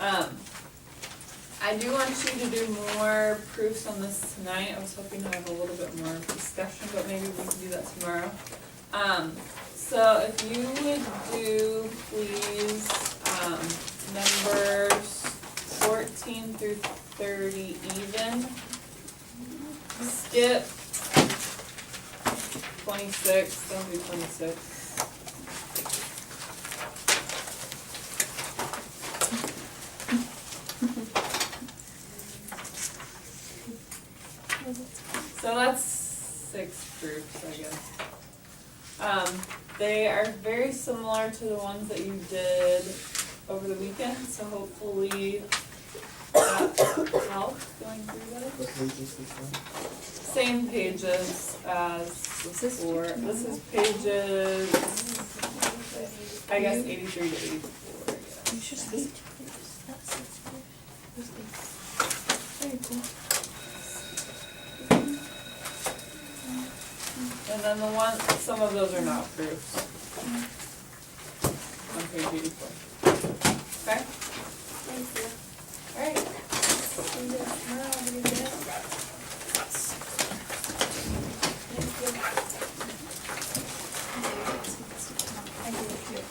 I do want you to do more proofs on this tonight. I was hoping to have a little bit more discussion, but maybe we can do that tomorrow. So if you would do, please, numbers 14 through 30 even. Skip 26, don't do 26. So that's 6 groups, I guess. They are very similar to the ones that you did over the weekend, so hopefully that helps going through those. What page is this one? Same pages as before. This is pages, I guess, 83 to 84. Yeah. You should see. Very cool. And then the one, some of those are not proofs. On page 84. Okay? Thank you. Alright. See you tomorrow. Have a good day. Thank you. I do it too.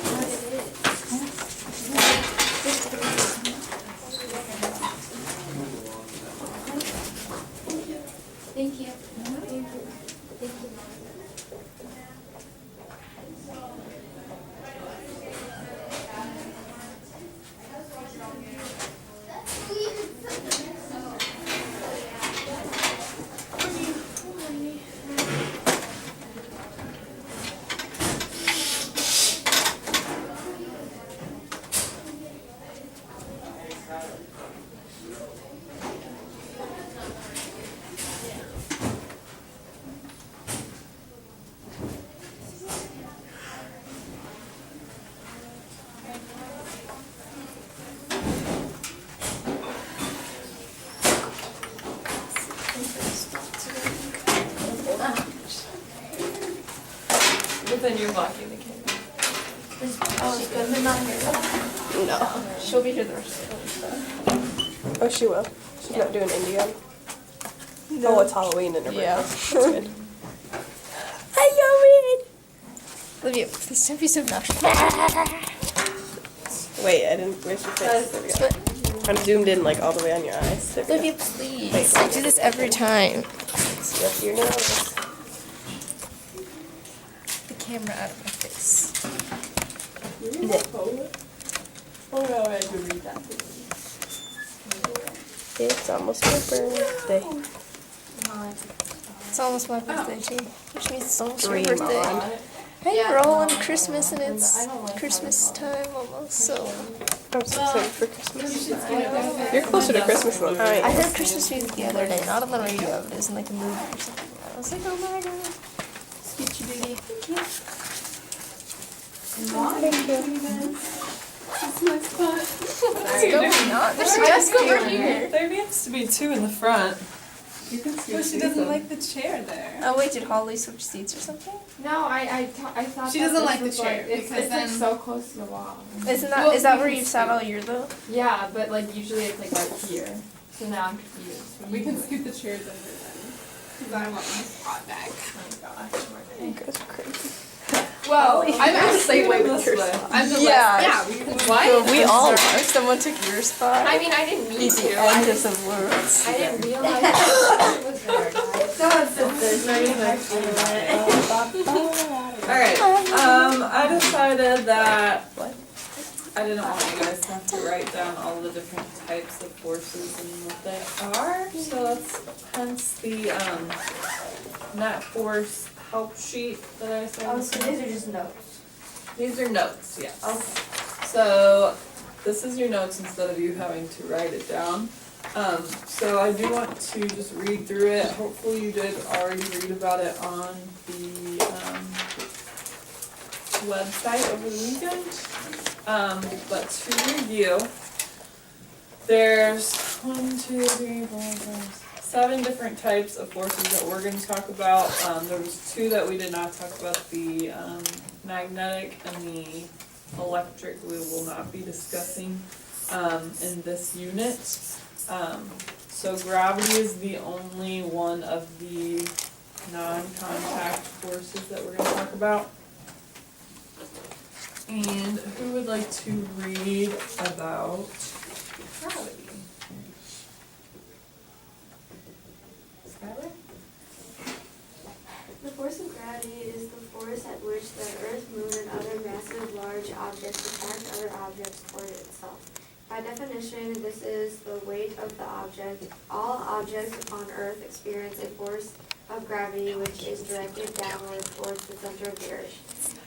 What it is. Thank you. Thank you. But then you're blocking the camera. Oh, it's good. They're not here. No. She'll be here the rest of the week. Oh, she will. She's not doing Indian. Oh, it's Halloween in her birthday. Yeah. That's good. Halloween! Olivia, please don't be so obnoxious. Wait, I didn't. Where's your face? There we go. I'm zoomed in like all the way on your eyes. There we Olivia, go. please. I do this every time. See up your nose. The camera out of my face. Oh no, I had to read that. It's almost my birthday. It's almost my birthday too, which means it's almost Dream your birthday. on. Hey, we're all on Christmas and it's Christmas time almost, so. I'm so excited for Christmas. You're closer to Christmas than I I am. heard Christmas music the other day, not on the radio, but it was in like a movie or something. I was like, oh my god. Sketchy booty. Thank you. Let's go. There's a desk over here. There needs to be 2 in the front. Well, she doesn't like the chair there. Oh wait, did Holly switch seats or something? No, I thought She that doesn't this like the was chair like, it's because like then- so close to the wall. Isn't that Well, is that we where can you've sat all year though? Yeah, but like usually it's like right here. So now I'm confused. We can scoot the chairs over then. Because I want my spot back. Oh my gosh. You guys are crazy. Well, I'm actually way with your I'm the Yeah. Yeah, we can. What? We all are. Someone took your spot. I mean, I didn't mean The to. I end just of words. I didn't realize it was there, guys. Someone said there's not even Alright, I decided that I didn't want you guys to have to write down all the different types of forces and what they are, so that's hence the, net force help sheet that I sent. Oh, so these are just notes. These are notes, yes. So, this is your notes instead of you having to write it down. So I do want to just read through it. Hopefully you did already read about it on the, website over the weekend. But to review, there's 7 different types of forces that we're gonna talk about. There was 2 that we did not talk about, the magnetic and the electric we will not be discussing in this unit. So gravity is the only one of the non-contact forces that we're going to talk about. And who would like to read about gravity? Skylar? The force of gravity is the force at which the Earth, Moon, and other massive large objects attract other objects toward itself. By definition, this is the weight of the object. All objects upon Earth experience a force of gravity which is directed downward towards the center of the Earth.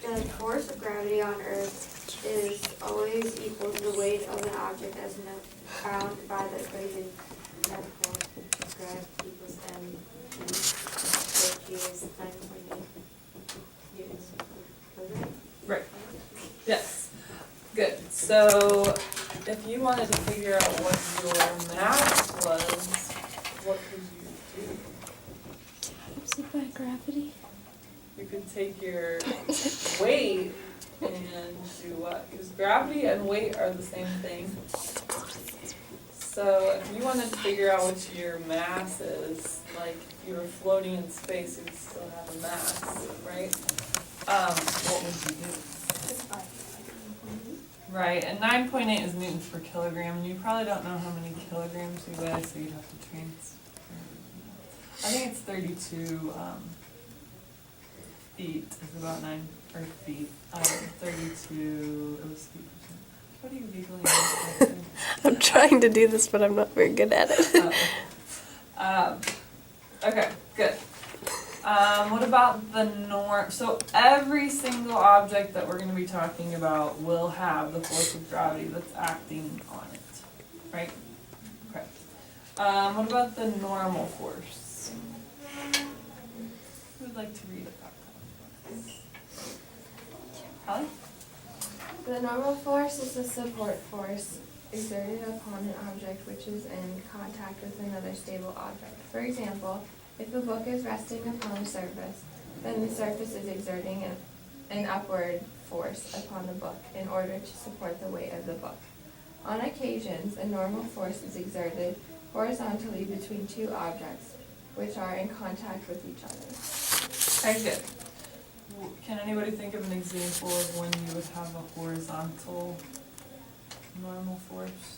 The force of gravity on Earth is always equal to the weight of an object as found by the equation that grav equals m, which is 9.8 newtons. Right. Yes. Good. So if you wanted to figure out what your mass was, what could you do? Times by gravity. You could take your weight and do what? Because gravity and weight are the same thing. So if you wanted to figure out what your mass is, like if you were floating in space, you'd still have a mass, right? What would you do? Right, and 9.8 is newtons per kilogram, and you probably don't know how many kilograms you weigh, so you'd have to transfer. I think it's 32 feet is about 9 or feet. 32. It was feet. What are you giggling at? I'm trying to do this, but I'm not very good at it. Okay, good. What about the norm? So every single object that we're going to be talking about will have the force of gravity that's acting on it, right? Okay. What about the normal force? Who would like to read about that? Holly? The normal force is the support force exerted upon an object which is in contact with another stable object. For example, if a book is resting upon a surface, then the surface is exerting an upward force upon the book in order to support the weight of the book. On occasions, a normal force is exerted horizontally between two objects which are in contact with each other. Okay, good. Can anybody think of an example of when you would have a horizontal normal force?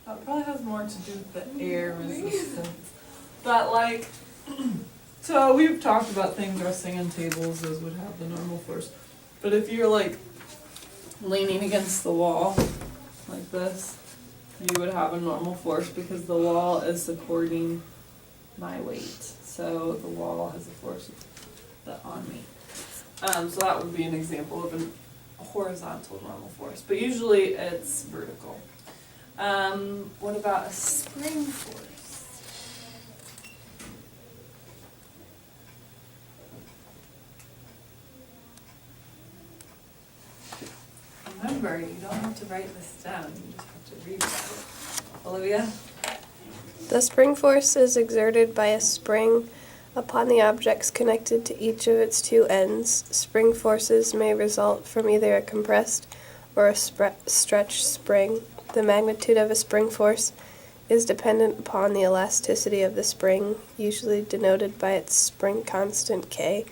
That probably has more to do with the air resistance. But like, so we've talked about things resting on tables, those would have the normal force. But if you're like leaning against the wall like this, you would have a normal force because the wall is supporting my weight. So the wall has a force on me. So that would be an example of a horizontal normal force. But usually it's vertical. What about a spring force? Remember, you don't have to write this down, you just have to read about it. Olivia? The spring force is exerted by a spring upon the objects connected to each of its two ends. Spring forces may result from either a compressed or a stretched spring. The magnitude of a spring force is dependent upon the elasticity of the spring, usually denoted by its spring constant K,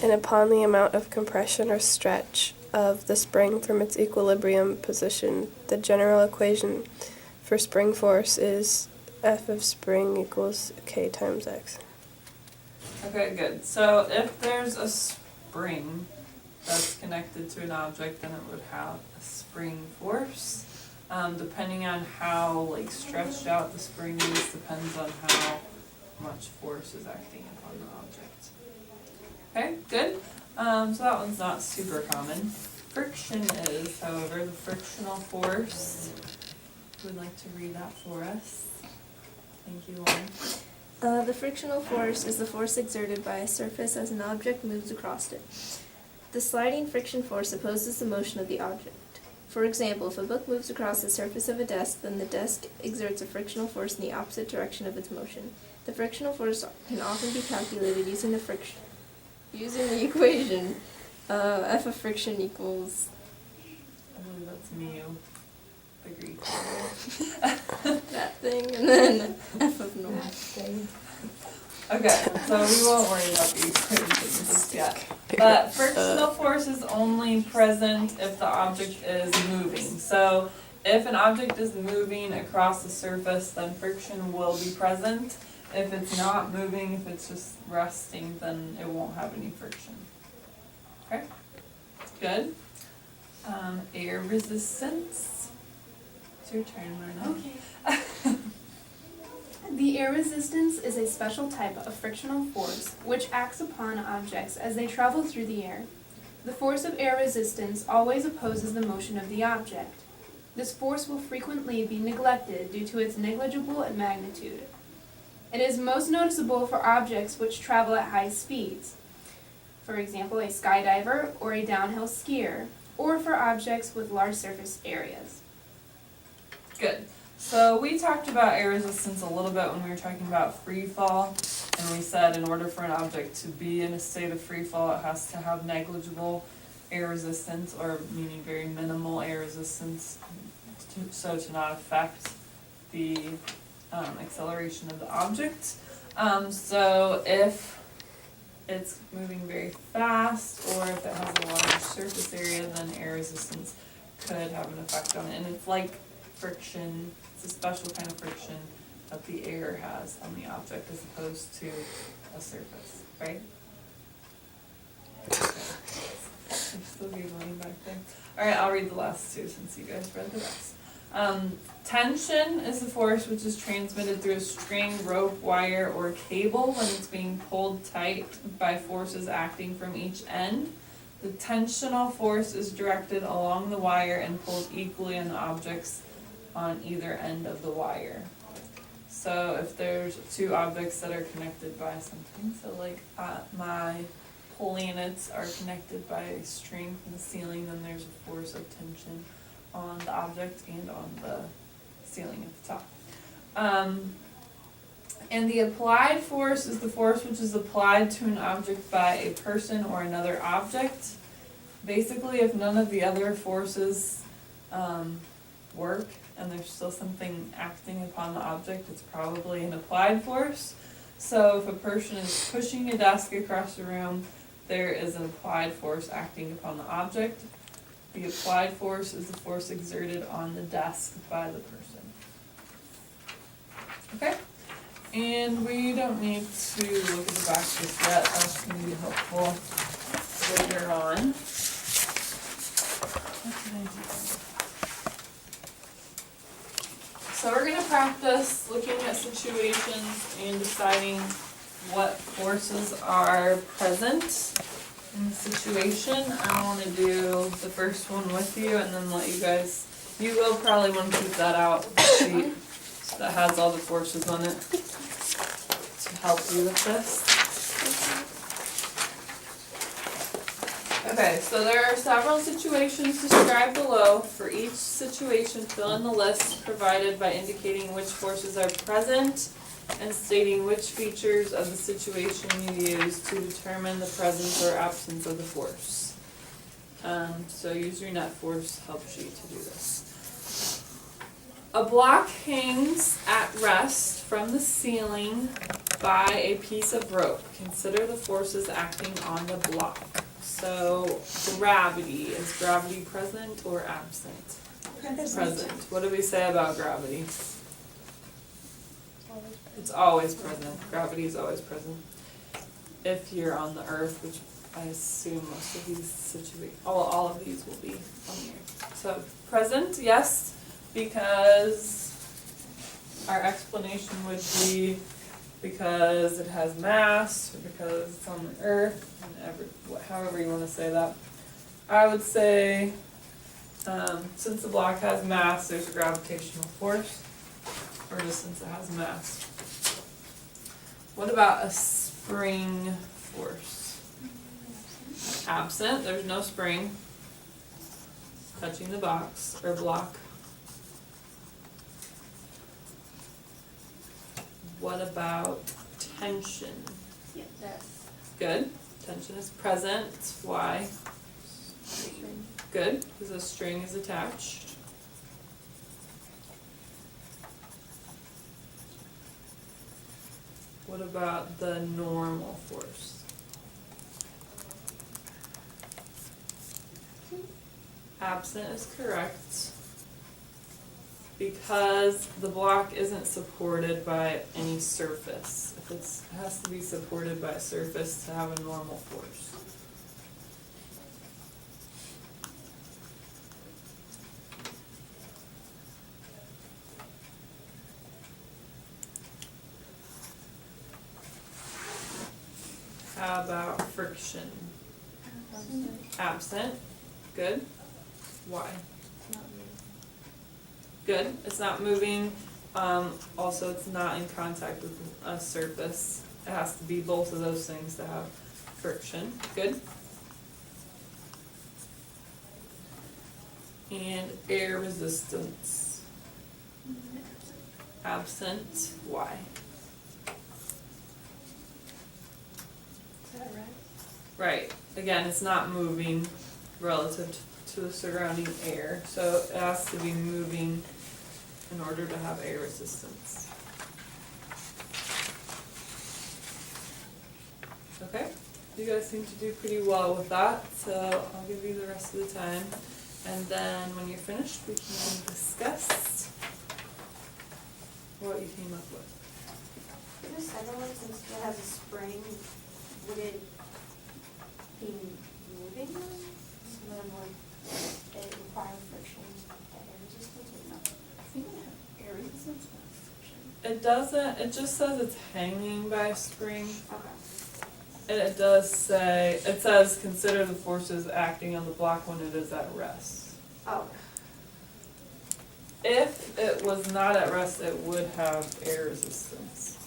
and upon the amount of compression or stretch of the spring from its equilibrium position. The general equation for spring force is F of spring equals K times X. Okay, good. So if there's a spring that's connected to an object, then it would have a spring force. Depending on how like stretched out the spring is, depends on how much force is acting upon the object. Okay, good. So that one's not super common. Friction is, however, the frictional force. Who would like to read that for us? Thank you, Lauren. The frictional force is the force exerted by a surface as an object moves across it. The sliding friction force opposes the motion of the object. For example, if a book moves across the surface of a desk, then the desk exerts a frictional force in the opposite direction of its motion. The frictional force can often be calculated using the equation F of friction equals. I believe that's mu, the Greek. That thing, and then F of norm. Okay, so we won't worry about the equations just yet. But frictional force is only present if the object is moving. So if an object is moving across the surface, then friction will be present. If it's not moving, if it's just resting, then it won't have any friction. Okay? Good. Air resistance. It's your turn, Myrna. Okay. The air resistance is a special type of frictional force which acts upon objects as they travel through the air. The force of air resistance always opposes the motion of the object. This force will frequently be neglected due to its negligible magnitude. It is most noticeable for objects which travel at high speeds, for example, a skydiver or a downhill skier, or for objects with large surface areas. Good. So we talked about air resistance a little bit when we were talking about free fall, and we said in order for an object to be in a state of free fall, it has to have negligible air resistance, or meaning very minimal air resistance, so to not affect the acceleration of the object. So if it's moving very fast, or if it has a large surface area, then air resistance could have an effect on it. And it's like friction, it's a special kind of friction that the air has on the object as opposed to a surface, right? I'm still giggling back there. Alright, I'll read the last two since you guys read the rest. Tension is the force which is transmitted through a string, rope, wire, or cable when it's being pulled tight by forces acting from each end. The tensional force is directed along the wire and pulled equally on the objects on either end of the wire. So if there's two objects that are connected by something, so like my planets are connected by a string from the ceiling, then there's a force of tension on the object and on the ceiling at the top. And the applied force is the force which is applied to an object by a person or another object. Basically, if none of the other forces work and there's still something acting upon the object, it's probably an applied force. So if a person is pushing a desk across the room, there is an applied force acting upon the object. The applied force is the force exerted on the desk by the person. Okay? And we don't need to look at the back just yet. That's going to be helpful later on. What did I do? So we're going to practice looking at situations and deciding what forces are present in the situation. I want to do the first one with you and then let you guys, you will probably want to keep that out, the sheet that has all the forces on it to help you with this. Okay, so there are several situations described below. For each situation, fill in the list provided by indicating which forces are present and stating which features of the situation you use to determine the presence or absence of the force. So use your net force help sheet to do this. A block hangs at rest from the ceiling by a piece of rope. Consider the forces acting on the block. So gravity, is gravity present or absent? Present. What do we say about gravity? It's always present. Gravity is always present. If you're on the earth, which I assume most of these situations, all of these will be on the earth. So present, yes, because our explanation would be because it has mass, or because it's on the earth, and however you want to say that. I would say, since the block has mass, there's a gravitational force, or just since it has mass. What about a spring force? Absent, there's no spring. touching the box or block. What about tension? Yes. Good. Tension is present. Why? Good, because a string is attached. What about the normal force? Absent is correct. Because the block isn't supported by any surface. If it has to be supported by a surface to have a normal force. How about friction? Absent. Good. Why? Good. It's not moving. Also, it's not in contact with a surface. It has to be both of those things to have friction. Good. And air resistance. Absent. Why? Is that right? Right. Again, it's not moving relative to the surrounding air, so it has to be moving in order to have air resistance. Okay, you guys seem to do pretty well with that, so I'll give you the rest of the time. And then when you're finished, we can discuss what you came up with. For the second one, since it has a spring, would it be moving? Some of them would, it require friction and air resistance or no? I think it had air resistance, not friction. It doesn't, it just says it's hanging by a spring. Okay. And it does say, it says consider the forces acting on the block when it is at rest. Oh, If it was not at rest, it would have air resistance.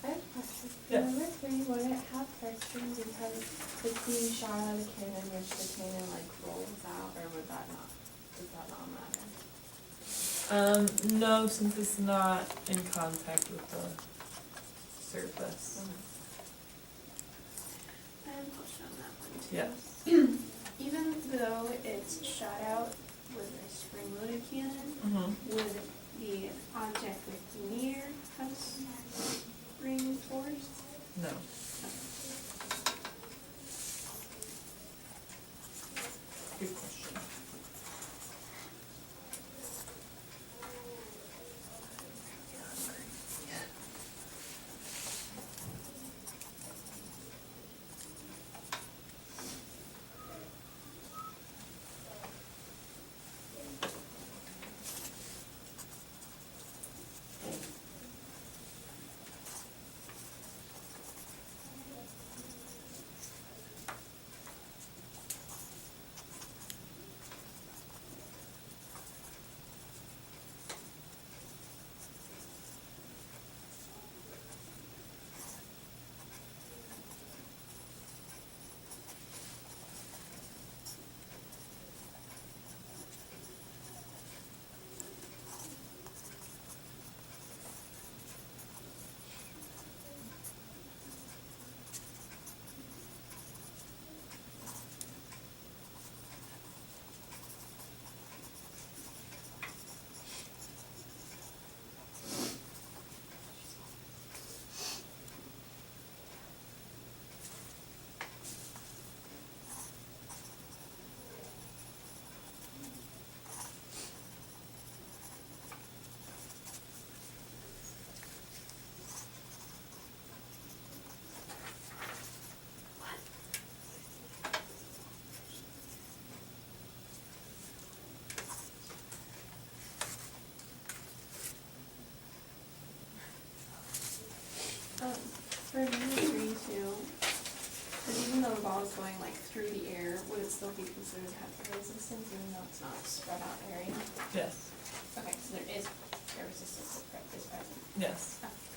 I have a question. Yeah. Number 3, would it have friction because it's being shot out of a cannon, which the cannon like rolls out, or would that not? Does that not matter? No, since it's not in contact with the surface. I have a question on that one too. Yeah. Even though it's shot out with a spring-loaded cannon, Mm-hmm. would the object with near have spring force? No. Good question. like through the air, would it still be considered to have air resistance even though it's not a spread out area? Yes. Okay, so there is air resistance that is present. Yes. Okay.